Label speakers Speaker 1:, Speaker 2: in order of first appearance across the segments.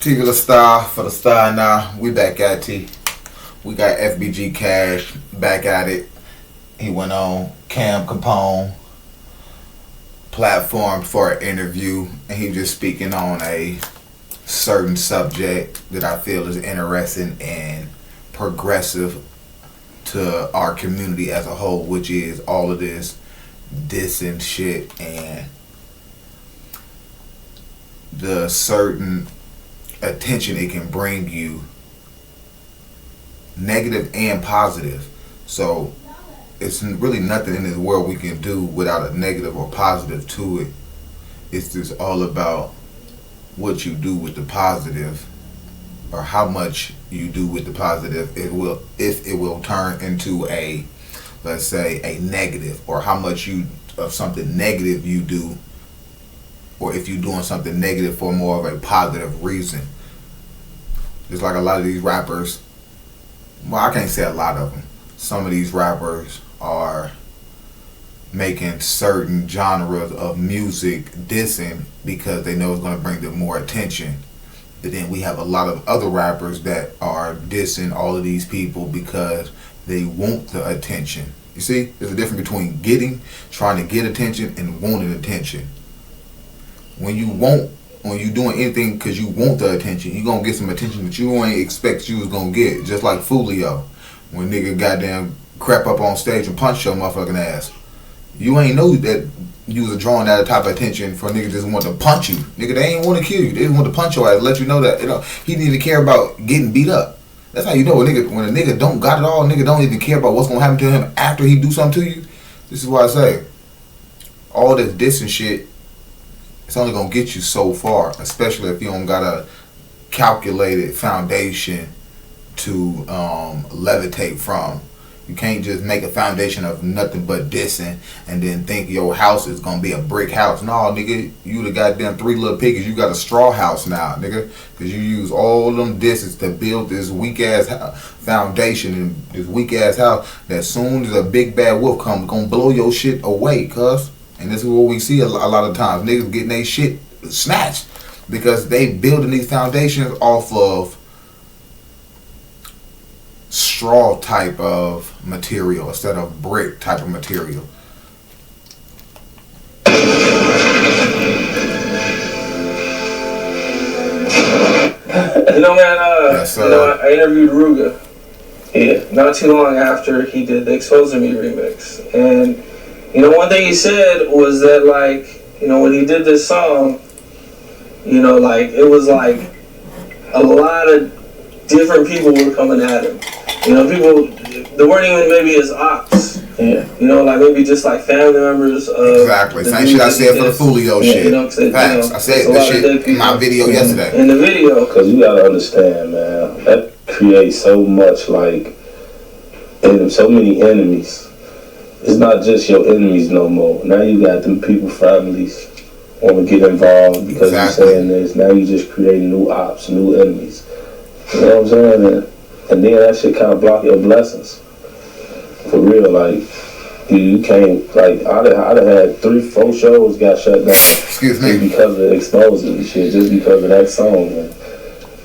Speaker 1: Particular star for the star now. We back at it. We got FBG Cash back at it. He went on Cam Capone platform for an interview, and he was just speaking on a certain subject that I feel is interesting and progressive to our community as a whole, which is all of this dissing shit and the certain attention it can bring you, negative and positive. So it's really nothing in this world we can do without a negative or positive to it. It's just all about what you do with the positive, or how much you do with the positive. If it will turn into a, let's say, a negative, or how much you of something negative you do, or if you're doing something negative for more of a positive reason. Just like a lot of these rappers, well, I can't say a lot of them, some of these rappers are making certain genres of music dissing because they know it's going to bring them more attention. But then we have a lot of other rappers that are dissing all of these people because they want the attention. You see, there's a difference between trying to get attention, and wanting attention. When you doing anything because you want the attention, you gonna get some attention that you ain't expect you was gonna get. Just like Fulio, when nigga goddamn crept up on stage and punched your motherfucking ass. You ain't know that you was drawing that type of attention for a nigga just want to punch you. Nigga, they ain't want to kill you. They just want to punch your ass, let you know that he didn't even care about getting beat up. That's how you know when a nigga don't got it all. Nigga don't even care about what's gonna happen to him after he do something to you. This is why I say all this dissing shit, it's only gonna get you so far, especially if you don't got a calculated foundation to levitate from. You can't just make a foundation of nothing but dissing and then think your house is gonna be a brick house. No, nigga, you the goddamn three little piggies. You got a straw house now, nigga, because you use all them disses to build this weak ass foundation and this weak ass house. That soon as a big bad wolf comes, gonna blow your shit away, cuz. And this is what we see a lot of times. Niggas getting their shit snatched because they building these foundations off of straw type of material instead of brick type of material.
Speaker 2: Man, yes, I interviewed Ruga. Yeah, not too long after he did the Exposing Me remix. And, one thing he said was that, when he did this song, it was like a lot of different people were coming at him. People, they weren't even maybe his opps. Yeah. Maybe just like family members of.
Speaker 1: Exactly. Same shit I said for the Fulio shit. Facts. I said that shit in my video yesterday.
Speaker 2: In the video.
Speaker 3: Because you gotta understand, man, that creates so much, so many enemies. It's not just your enemies no more. Now you got them people, families, want to get involved because you're saying this. Now you just creating new ops, new enemies. You know what I'm saying? And then that shit kind of block your blessings. For real, you can't, I'd have had 3-4 shows got shut down.
Speaker 1: Excuse me.
Speaker 3: Just because of exposing and shit, just because of that song.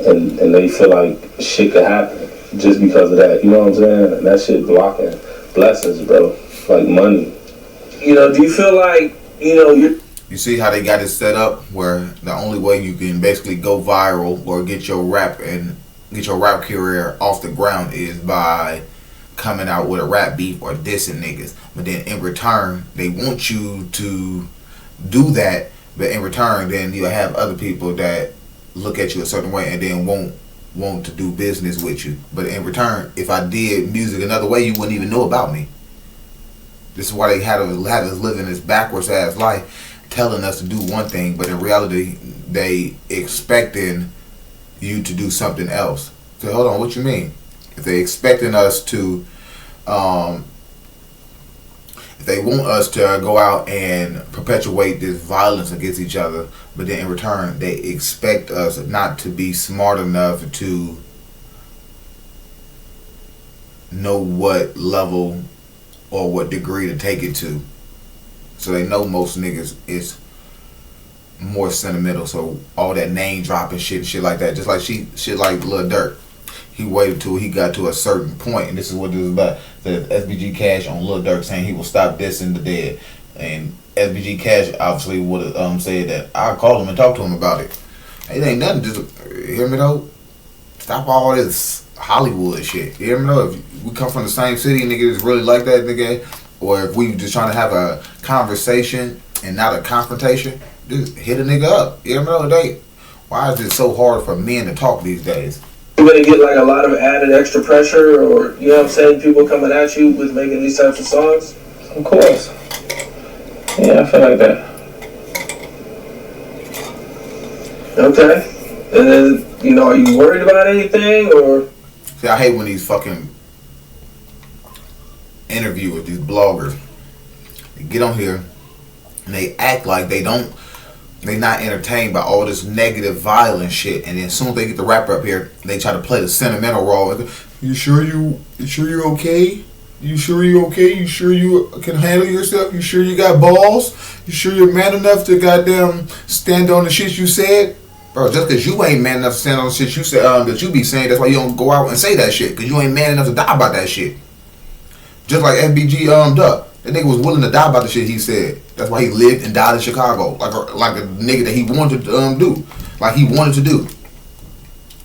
Speaker 3: And they feel like shit could happen just because of that. You know what I'm saying? And that shit blocking blessings, bro. Like money.
Speaker 2: Do you feel like,
Speaker 1: You see how they got it set up where the only way you can basically go viral or get your rap career off the ground is by coming out with a rap beef or dissing niggas. But then in return, they want you to do that, but in return, then you'll have other people that look at you a certain way and then won't to do business with you. But in return, if I did music another way, you wouldn't even know about me. This is why they had us living this backwards ass life, telling us to do one thing, but in reality, they expecting you to do something else. So hold on, what you mean? If they expecting us to, if they want us to go out and perpetuate this violence against each other, but then in return, they expect us not to be smart enough to know what level or what degree to take it to. So they know most niggas is more sentimental. So all that name dropping shit like that. Just like shit like Lil Durk. He waited till he got to a certain point, and this is what this is about. The FBG Cash on Lil Durk saying he will stop Dissin the Dead, and FBG Cash obviously would have said that I called him and talked to him about it. It ain't nothing. Just hear me though. Stop all this Hollywood shit. You hear me though? If we come from the same city, nigga, it's really like that, nigga. Or if we just trying to have a conversation and not a confrontation, just hit a nigga up. You hear me though? Why is it so hard for men to talk these days?
Speaker 2: You're gonna get like a lot of added extra pressure, or you know what I'm saying, people coming at you with making these types of songs?
Speaker 3: Of course. Yeah, I feel like that.
Speaker 2: Okay. And then, you know, are you worried about anything, or?
Speaker 1: See, I hate when these fucking interviewers, these bloggers, they get on here and they act like they not entertained by all this negative, violent shit, and then as soon as they get the rapper up here, they try to play the sentimental role. You sure you're okay? You sure you okay? You sure you can handle yourself? You sure you got balls? You sure you're man enough to goddamn stand on the shit you said? Bro, just because you ain't man enough to stand on the shit you said, that you be saying, that's why you don't go out and say that shit, because you ain't man enough to die about that shit. Just like FBG Duck. That nigga was willing to die about the shit he said. That's why he lived and died in Chicago. Like a nigga that he wanted to do. Like he wanted to do.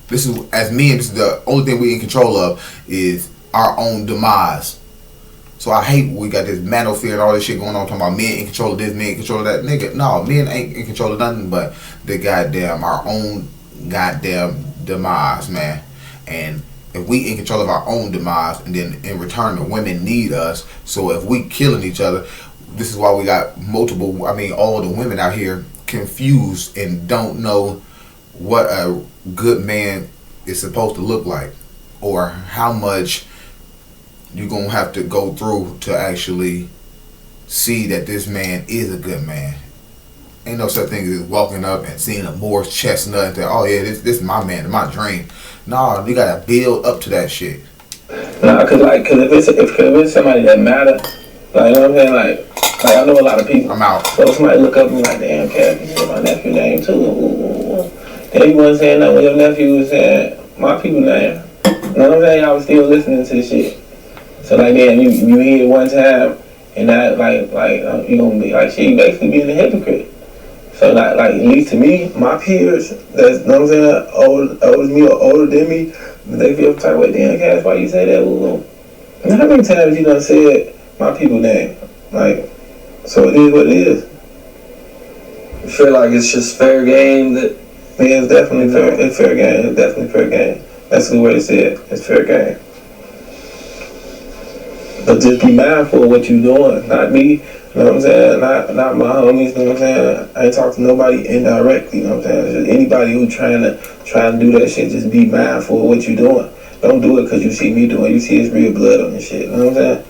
Speaker 1: This is, as men, this is the only thing we in control of is our own demise. So I hate we got this manosphere and all this shit going on, talking about men in control of this, men in control of that. Nigga, no, men ain't in control of nothing but our own goddamn demise, man. And if we in control of our own demise, and then in return the women need us, so if we killing each other, this is why we got all the women out here confused and don't know what a good man is supposed to look like, or how much you're gonna have to go through to actually see that this man is a good man. Ain't no such thing as walking up and seeing a Morris chestnut and say, oh yeah, this is my man, my dream. No, you gotta build up to that shit.
Speaker 3: Nah, cause if it's somebody that matter, like, you know what I'm saying, like I know a lot of people.
Speaker 1: I'm out.
Speaker 3: So somebody look up and be like, damn, Cap, you said my nephew name too. Ooh. Then you wasn't saying nothing when your nephew was saying my people name. You know what I'm saying? I was still listening to this shit. So like, then you hear it one time, and that like you gonna be like, she basically being a hypocrite. So like at least to me, my peers, that's, you know what I'm saying, older than me or older than me, they feel the type of way, damn, Cash, why you say that? Ooh. And how many times you done said my people name? Like, so it is what it is.
Speaker 2: You feel like it's just fair game that?
Speaker 3: Yeah, it's definitely fair. It's fair game. It's definitely fair game. That's the way to say it. It's fair game. But just be mindful of what you're doing. Not me, you know what I'm saying? Not my homies, you know what I'm saying? I ain't talking to nobody indirectly, you know what I'm saying? Just anybody who trying to do that shit, just be mindful of what you're doing. Don't do it because you see me doing it. You see it's real blood on this shit, you know what I'm saying?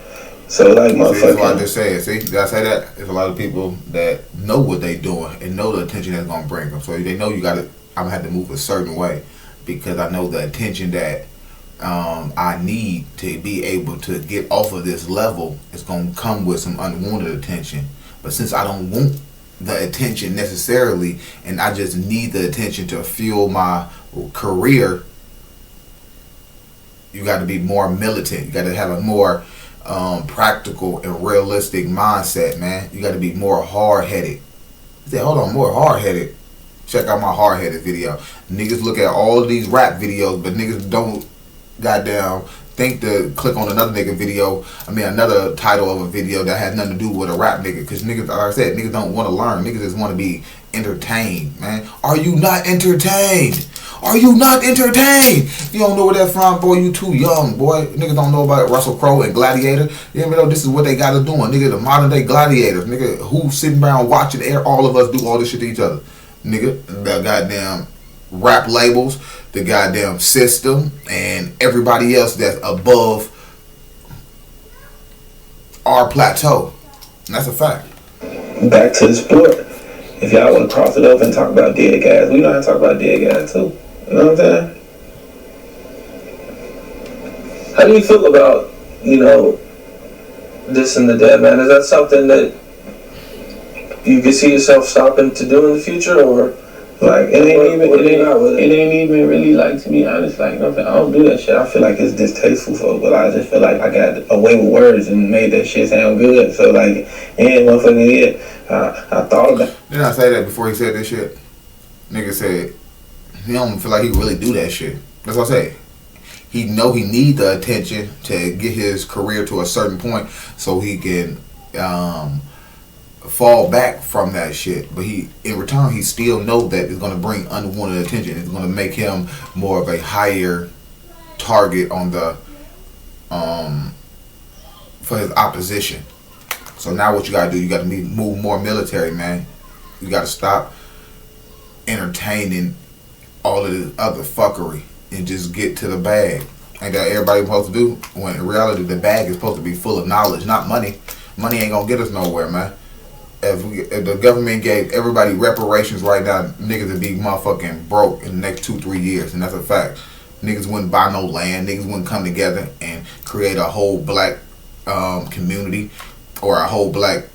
Speaker 3: So like, motherfucker.
Speaker 1: That's what I just said. See, did I say that? There's a lot of people that know what they doing and know the attention that's gonna bring them. So they know I'm gonna have to move a certain way because I know the attention that I need to be able to get off of this level is gonna come with some unwanted attention. But since I don't want the attention necessarily, and I just need the attention to fuel my career, you got to be more militant. You got to have a more practical and realistic mindset, man. You got to be more hard-headed. I said, hold on, more hard-headed. Check out my hard-headed video. Niggas look at all of these rap videos, but niggas don't goddamn think to click on another nigga video. Another title of a video that has nothing to do with a rap nigga. Because niggas, like I said, niggas don't want to learn. Niggas just want to be entertained, man. Are you not entertained? Are you not entertained? You don't know where that from, boy. You too young, boy. Niggas don't know about Russell Crowe and Gladiator. You know this is what they got to do. Nigga, the modern day gladiators. Nigga, who sitting around watching all of us do all this shit to each other. Nigga, the goddamn rap labels, the goddamn system, and everybody else that's above our plateau. And that's a fact.
Speaker 3: Back to the sport. If y'all want to cross it over and talk about dead guys, we know how to talk about dead guys too. You know what I'm saying?
Speaker 2: How do you feel about, Dissin the Dead, man? Is that something that you can see yourself stopping to do in the future, or
Speaker 3: like it ain't even really like, to be honest, like I don't do that shit. I feel like it's distasteful for, but I just feel like I got away with words and made that shit sound good. So like, motherfucking I thought about it.
Speaker 1: Didn't I say that before he said this shit? Nigga said he don't feel like he really do that shit. That's what I say. He know he need the attention to get his career to a certain point so he can fall back from that shit. But he, in return, he still know that it's gonna bring unwanted attention. It's gonna make him more of a higher target on the for his opposition. So now what you gotta do? You gotta move more military, man. You gotta stop entertaining all of this other fuckery and just get to the bag. Ain't that everybody supposed to do? When in reality the bag is supposed to be full of knowledge, not money. Money ain't gonna get us nowhere, man. If the government gave everybody reparations right now, niggas would be motherfucking broke in the next 2-3 years, and that's a fact. Niggas wouldn't buy no land. Niggas wouldn't come together and create a whole black community or a whole black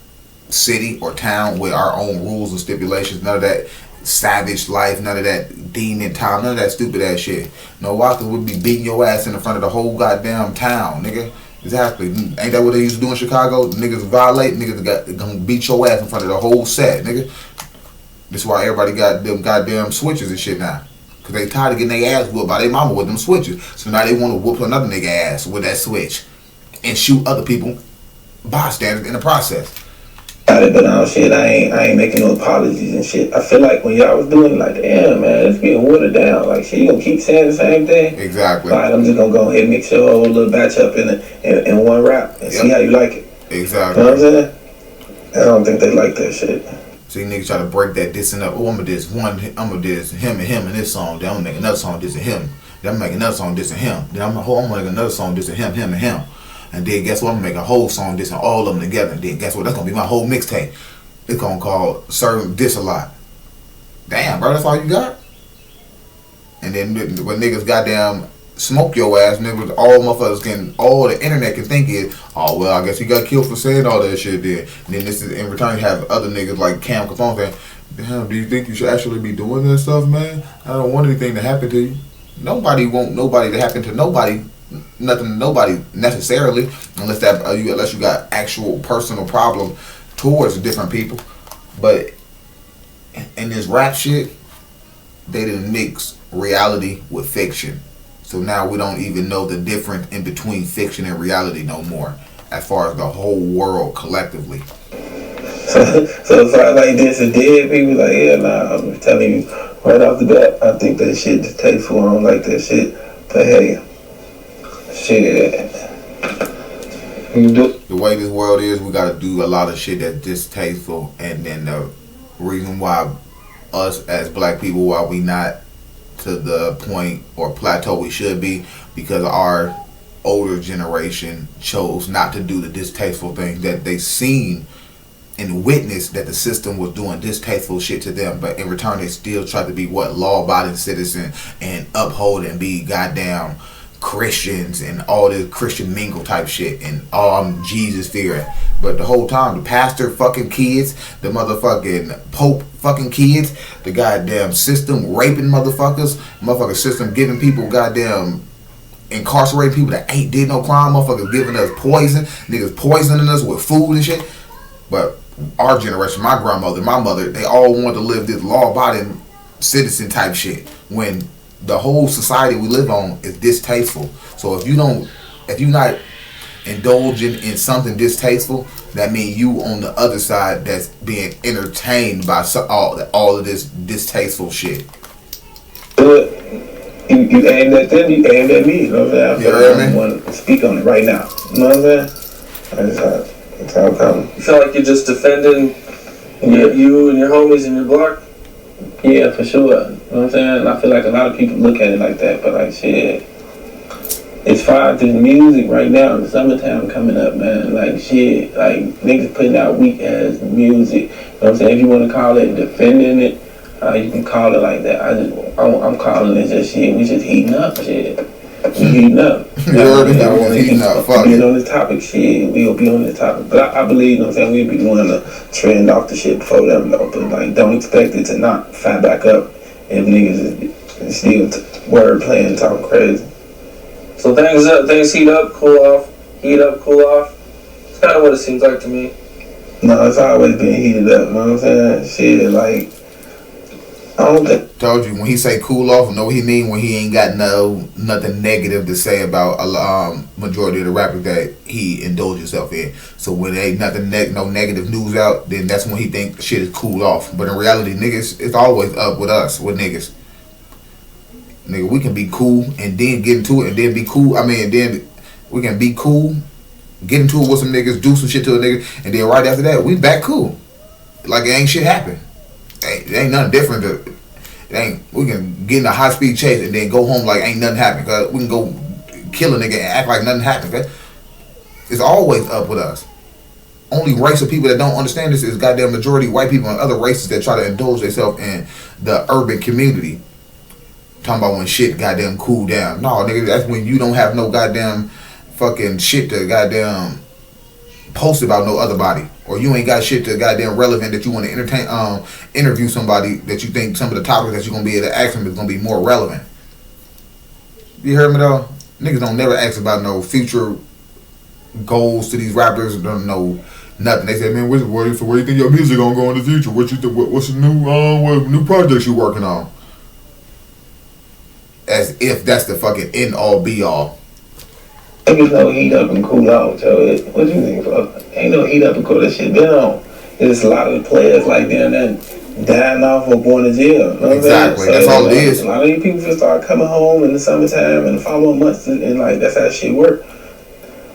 Speaker 1: city or town with our own rules and stipulations. None of that savage life, none of that demon town, none of that stupid ass shit. No, Walker would be beating your ass in the front of the whole goddamn town, nigga. Exactly. Ain't that what they used to do in Chicago? Niggas violate, niggas gonna beat your ass in front of the whole set, nigga. That's why everybody got them goddamn switches and shit now. Cause they tired of getting their ass whooped by their mama with them switches. So now they want to whoop another nigga ass with that switch and shoot other people, bystanders, in the process.
Speaker 3: But shit, I ain't making no apologies and shit. I feel like when y'all was doing it, like, damn, man, it's getting watered down. Like, shit, you gonna keep saying the same thing?
Speaker 1: Exactly.
Speaker 3: Like, I'm just gonna go ahead and mix your whole little batch up in one rap and see how you like it.
Speaker 1: Exactly.
Speaker 3: You know what I'm saying? I don't think they like that shit.
Speaker 1: See, niggas try to break that dissing up. Oh, I'm gonna diss him in this song. Then I'm gonna make another song dissing him. Then I'm gonna make another song dissing him. Then I'm gonna make another song dissing him, and him. And then guess what? I'm gonna make a whole song dissing all of them together. And then guess what? That's gonna be my whole mixtape. It's gonna call Certain Diss a Lot. Damn, bro, that's all you got? And then when niggas goddamn smoke your ass, niggas, all motherfuckers can, all the internet can think is, oh, well, I guess he got killed for saying all that shit then. And then this is, in return, you have other niggas like Cam Capone saying, damn, do you think you should actually be doing that stuff, man? I don't want anything to happen to you. Nobody want nobody to happen to nobody. Nothing to nobody necessarily, unless you got actual personal problem towards different people. But in this rap shit, they didn't mix reality with fiction. So now we don't even know the difference in between fiction and reality no more, as far as the whole world collectively.
Speaker 3: So if I like this and dead, people like, yeah, nah, I'm telling you right off the bat, I think that shit is tasteful. I don't like that shit. But hey, shit.
Speaker 1: The way this world is, we gotta do a lot of shit that's distasteful, and then the reason why us as black people, why we not to the point or plateau we should be, because our older generation chose not to do the distasteful things that they seen and witnessed that the system was doing distasteful shit to them, but in return they still tried to be law-abiding citizen and uphold and be goddamn Christians and all this Christian mingle type shit and I'm Jesus fearing. But the whole time the pastor fucking kids, the motherfucking Pope fucking kids, the goddamn system raping motherfucking system giving people goddamn incarcerating people that ain't did no crime, motherfuckers giving us poison, niggas poisoning us with food and shit. But our generation, my grandmother, my mother, they all wanted to live this law-abiding citizen type shit when the whole society we live on is distasteful. So if you're not indulging in something distasteful, that means you on the other side that's being entertained by all of this distasteful shit.
Speaker 3: You aimed at them, you aimed at me. You know what I'm saying? I want to speak on it right now. You know what I'm saying? That's how it comes.
Speaker 2: You feel like you're just defending you and your homies and your block?
Speaker 3: Yeah, for sure. You know what I'm saying? I feel like a lot of people look at it like that, but like shit, as far as this music right now, the summertime coming up, man, like shit, like niggas putting out weak ass music. You know what I'm saying? If you want to call it defending it, you can call it like that. I'm calling it just shit. We just heating up shit. We heating up.
Speaker 1: You heard it? I want to heating up. Fuck
Speaker 3: it. On this topic, shit, we'll be on this topic. But I believe, you know what I'm saying, we'll be doing the trend off the shit before them, though. But, like, don't expect it to not fat back up if niggas is still word playing, talking crazy.
Speaker 2: So things heat up, cool off. Heat up, cool off. It's kind of what it seems like to me.
Speaker 3: No, it's always been heated up, you know what I'm saying? Shit, like, I don't think.
Speaker 1: Told you, when he say cool off, I know what he mean when he ain't got nothing negative to say about majority of the rappers that he indulged himself in. So when ain't nothing no negative news out, then that's when he think shit is cool off. But in reality, niggas, it's always up with us, with niggas. Nigga, we can be cool and then get into it and then be cool. I mean, then we can be cool, get into it with some niggas, do some shit to a nigga, and then right after that, we back cool. Like it ain't shit happen. It ain't nothing different. We can get in a high speed chase and then go home like ain't nothing happened. Cause we can go kill a nigga and act like nothing happened. Cause it's always up with us. Only race of people that don't understand this is goddamn majority white people and other races that try to indulge themselves in the urban community. Talking about when shit goddamn cool down. No, nigga, that's when you don't have no goddamn fucking shit to goddamn post about no other body. Or you ain't got shit to goddamn relevant that you want to entertain, interview somebody that you think some of the topics that you're going to be able to ask them is going to be more relevant. You heard me though? Niggas don't never ask about no future goals to these rappers. Don't know nothing. They say, man, where do you think your music going to go in the future? What's the new projects you working on? As if that's the fucking end all be all.
Speaker 3: Niggas no heat up and cool out, Joe. What you think, fuck? Ain't no heat up and cool. That shit been on. There's a lot of the players like them that dying off or going to jail. You know
Speaker 1: exactly.
Speaker 3: So
Speaker 1: that's all it is.
Speaker 3: A lot of these people just start coming home in the summertime and the following months, and like that's how shit work.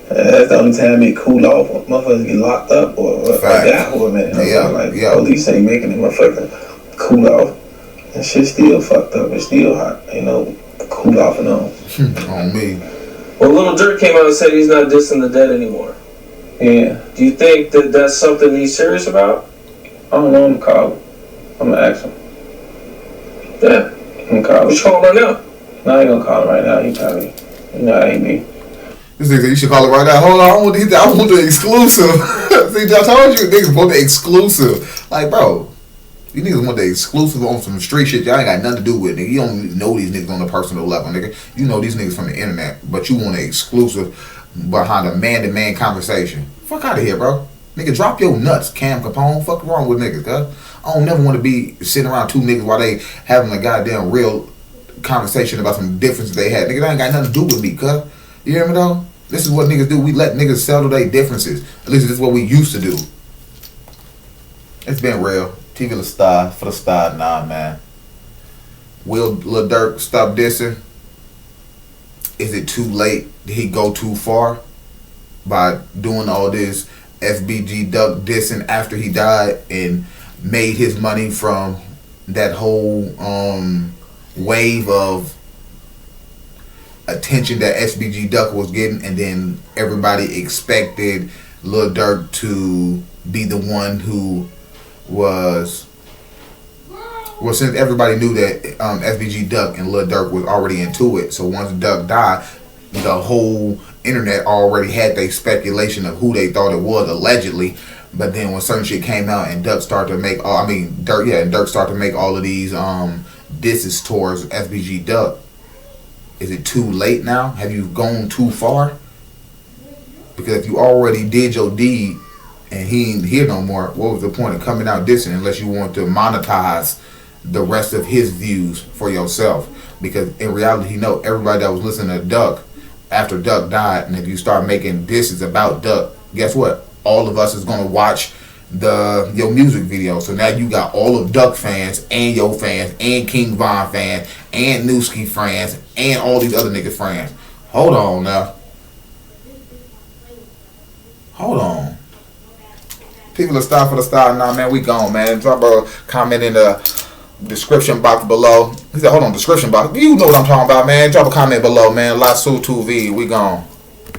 Speaker 3: That's the only time it cool off. Motherfuckers get locked up or die for a minute. Police ain't making it motherfucking cool off. And shit still fucked up. It's still hot. You know, cool off and on.
Speaker 1: On me.
Speaker 2: Well, Lil Durk came out and said he's not Dissin the Dead anymore.
Speaker 3: Yeah.
Speaker 2: Do you think that that's something he's serious about?
Speaker 3: I don't know. I'm gonna call him. I'm gonna ask him.
Speaker 2: Yeah.
Speaker 3: I'm gonna call him.
Speaker 2: You should call him right now.
Speaker 3: No, I ain't gonna call him right now. He probably, you know, I ain't me.
Speaker 1: This nigga said you should call it right now. Hold on, I want the exclusive. See, I told you niggas want the exclusive. Like, bro, you niggas want the exclusive on some street shit y'all ain't got nothing to do with, nigga. You don't even know these niggas on a personal level, nigga. You know these niggas from the internet, but you want an exclusive behind a man-to-man conversation. Fuck out of here, bro. Nigga, drop your nuts, Cam Capone. Fuck wrong with niggas, cuz. I don't never want to be sitting around two niggas while they having a goddamn real conversation about some differences they had. Nigga, that ain't got nothing to do with me, cuz. You hear me though? This is what niggas do. We let niggas settle their differences. At least this is what we used to do. It's been real. TV the star for the star, nah, man. Will Lil Durk stop dissing? Is it too late? Did he go too far by doing all this FBG Duck dissing after he died and made his money from that whole wave of attention that SBG Duck was getting, and then everybody expected Lil Durk to be the one who was, well, since everybody knew that SBG Duck and Lil Durk was already into it, so once Duck died, the whole internet already had their speculation of who they thought it was, allegedly. But then when certain shit came out and Duck started to make, Durk started to make all of these disses towards SBG Duck. Is it too late now? Have you gone too far? Because if you already did your deed and he ain't here no more, what was the point of coming out dissing unless you want to monetize the rest of his views for yourself? Because in reality, you know, everybody that was listening to Duck after Duck died, and if you start making disses about Duck, guess what? All of us is gonna watch your music video. So now you got all of Duck fans and your fans and King Von fans and Newski fans and all these other niggas fans. Hold on now. Hold on. People are star for the star. Nah, man, we gone, man. Drop a comment in the description box below. He said, hold on, description box. You know what I'm talking about, man. Drop a comment below, man. Lasso 2V. We gone.